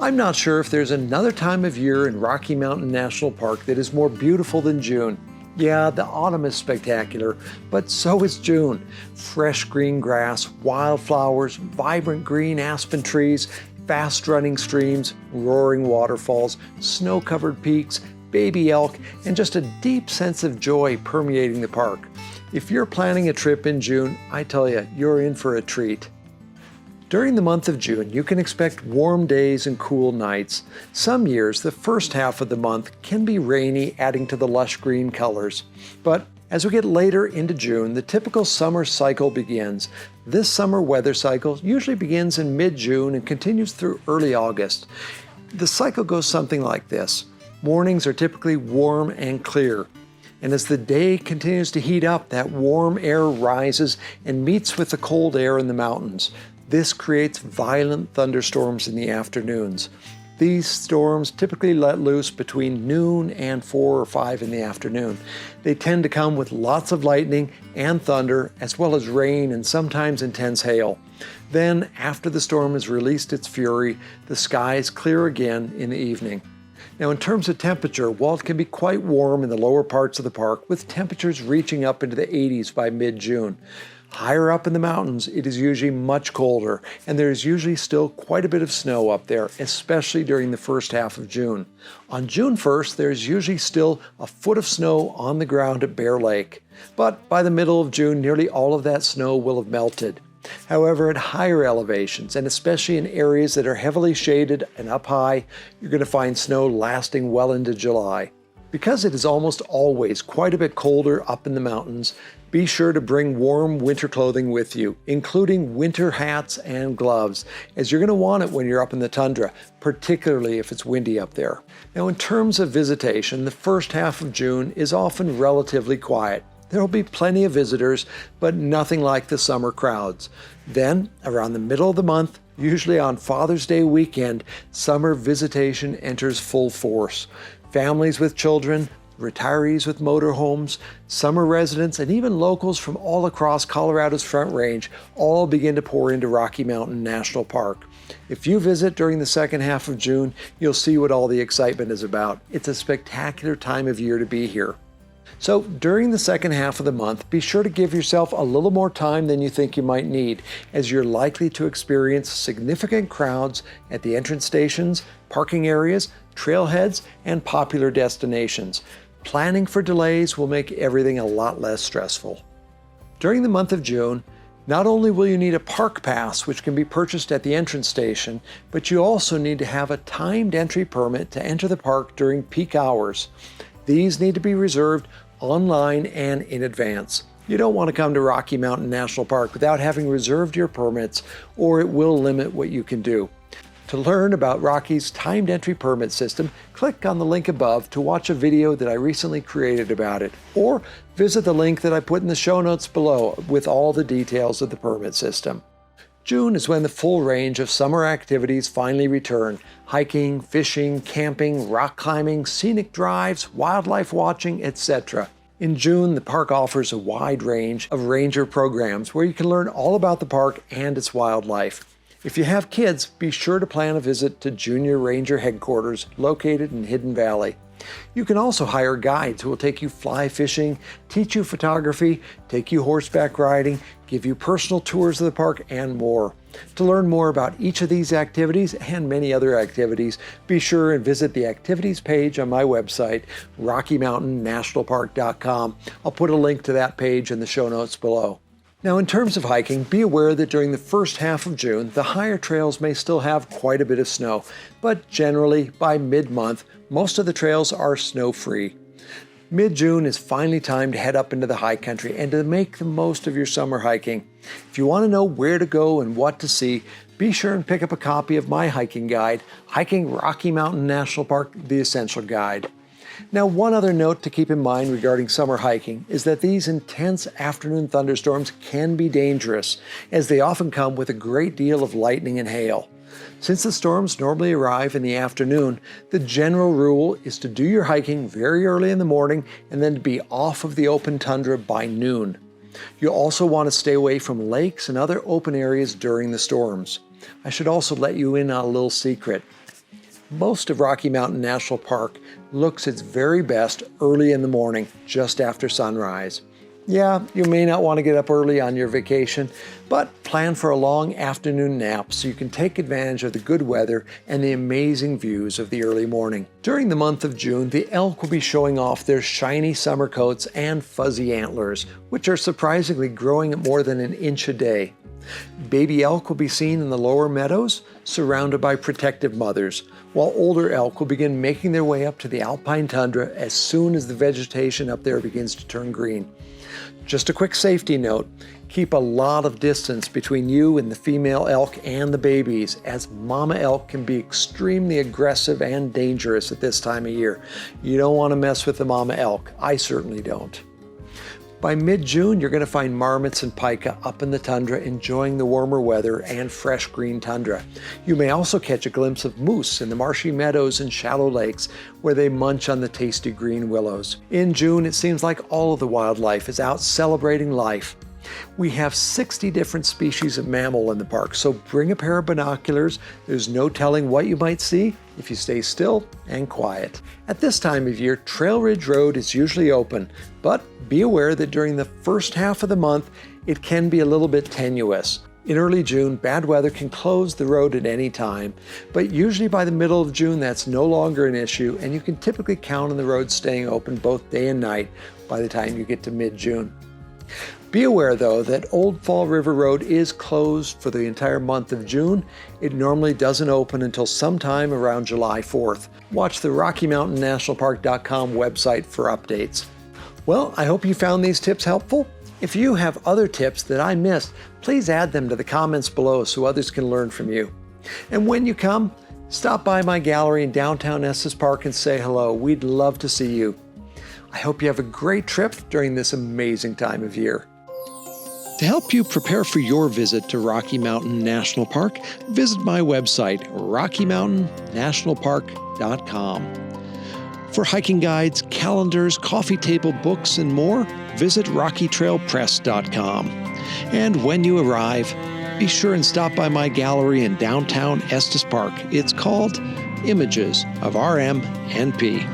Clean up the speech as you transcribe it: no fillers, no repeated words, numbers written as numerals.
I'm not sure if there's another time of year in Rocky Mountain National Park that is more beautiful than June. Yeah, the autumn is spectacular, but so is June. Fresh green grass, wildflowers, vibrant green aspen trees, fast-running streams, roaring waterfalls, snow-covered peaks, baby elk, and just a deep sense of joy permeating the park. If you're planning a trip in June, I tell you, you're in for a treat. During the month of June, you can expect warm days and cool nights. Some years, the first half of the month can be rainy, adding to the lush green colors. But as we get later into June, the typical summer cycle begins. This summer weather cycle usually begins in mid-June and continues through early August. The cycle goes something like this. Mornings are typically warm and clear. And as the day continues to heat up, that warm air rises and meets with the cold air in the mountains. This creates violent thunderstorms in the afternoons. These storms typically let loose between noon and 4 or 5 in the afternoon. They tend to come with lots of lightning and thunder, as well as rain and sometimes intense hail. Then, after the storm has released its fury, the skies clear again in the evening. Now, in terms of temperature, while it can be quite warm in the lower parts of the park, with temperatures reaching up into the 80s by mid-June, higher up in the mountains, it is usually much colder, and there is usually still quite a bit of snow up there, especially during the first half of June. On June 1st, there is usually still a foot of snow on the ground at Bear Lake, but by the middle of June, nearly all of that snow will have melted. However, at higher elevations, and especially in areas that are heavily shaded and up high, you're going to find snow lasting well into July. Because it is almost always quite a bit colder up in the mountains, be sure to bring warm winter clothing with you, including winter hats and gloves, as you're going to want it when you're up in the tundra, particularly if it's windy up there. Now, in terms of visitation, the first half of June is often relatively quiet. There will be plenty of visitors, but nothing like the summer crowds. Then, around the middle of the month, usually on Father's Day weekend, summer visitation enters full force. Families with children, retirees with motorhomes, summer residents, and even locals from all across Colorado's Front Range all begin to pour into Rocky Mountain National Park. If you visit during the second half of June, you'll see what all the excitement is about. It's a spectacular time of year to be here. So during the second half of the month, be sure to give yourself a little more time than you think you might need, as you're likely to experience significant crowds at the entrance stations, parking areas, trailheads, and popular destinations. Planning for delays will make everything a lot less stressful. During the month of June, not only will you need a park pass, which can be purchased at the entrance station, but you also need to have a timed entry permit to enter the park during peak hours. These need to be reserved online and in advance. You don't want to come to Rocky Mountain National Park without having reserved your permits, or it will limit what you can do. To learn about Rocky's timed entry permit system, click on the link above to watch a video that I recently created about it, or visit the link that I put in the show notes below with all the details of the permit system. June is when the full range of summer activities finally return. Hiking, fishing, camping, rock climbing, scenic drives, wildlife watching, etc. In June, the park offers a wide range of ranger programs where you can learn all about the park and its wildlife. If you have kids, be sure to plan a visit to Junior Ranger Headquarters located in Hidden Valley. You can also hire guides who will take you fly fishing, teach you photography, take you horseback riding, give you personal tours of the park, and more. To learn more about each of these activities and many other activities, be sure and visit the activities page on my website, RockyMountainNationalPark.com. I'll put a link to that page in the show notes below. Now, in terms of hiking, be aware that during the first half of June, the higher trails may still have quite a bit of snow, but generally, by mid-month, most of the trails are snow-free. Mid-June is finally time to head up into the high country and to make the most of your summer hiking. If you want to know where to go and what to see, be sure and pick up a copy of my hiking guide, Hiking Rocky Mountain National Park, The Essential Guide. Now, one other note to keep in mind regarding summer hiking is that these intense afternoon thunderstorms can be dangerous, as they often come with a great deal of lightning and hail. Since the storms normally arrive in the afternoon, the general rule is to do your hiking very early in the morning and then to be off of the open tundra by noon. You'll also want to stay away from lakes and other open areas during the storms. I should also let you in on a little secret. Most of Rocky Mountain National Park looks its very best early in the morning, just after sunrise. Yeah, you may not want to get up early on your vacation, but plan for a long afternoon nap so you can take advantage of the good weather and the amazing views of the early morning. During the month of June, the elk will be showing off their shiny summer coats and fuzzy antlers, which are surprisingly growing at more than an inch a day. Baby elk will be seen in the lower meadows, surrounded by protective mothers, while older elk will begin making their way up to the alpine tundra as soon as the vegetation up there begins to turn green. Just a quick safety note, keep a lot of distance between you and the female elk and the babies, as mama elk can be extremely aggressive and dangerous at this time of year. You don't want to mess with the mama elk. I certainly don't. By mid-June, you're going to find marmots and pika up in the tundra enjoying the warmer weather and fresh green tundra. You may also catch a glimpse of moose in the marshy meadows and shallow lakes where they munch on the tasty green willows. In June, it seems like all of the wildlife is out celebrating life. We have 60 different species of mammal in the park, so bring a pair of binoculars. There's no telling what you might see if you stay still and quiet. At this time of year, Trail Ridge Road is usually open, but be aware that during the first half of the month, it can be a little bit tenuous. In early June, bad weather can close the road at any time, but usually by the middle of June, that's no longer an issue, and you can typically count on the road staying open both day and night by the time you get to mid-June. Be aware, though, that Old Fall River Road is closed for the entire month of June. It normally doesn't open until sometime around July 4th. Watch the RockyMountainNationalPark.com website for updates. Well, I hope you found these tips helpful. If you have other tips that I missed, please add them to the comments below so others can learn from you. And when you come, stop by my gallery in downtown Estes Park and say hello. We'd love to see you. I hope you have a great trip during this amazing time of year. To help you prepare for your visit to Rocky Mountain National Park, visit my website, RockyMountainNationalPark.com. For hiking guides, calendars, coffee table books, and more, visit RockyTrailPress.com. And when you arrive, be sure and stop by my gallery in downtown Estes Park. It's called Images of RMNP.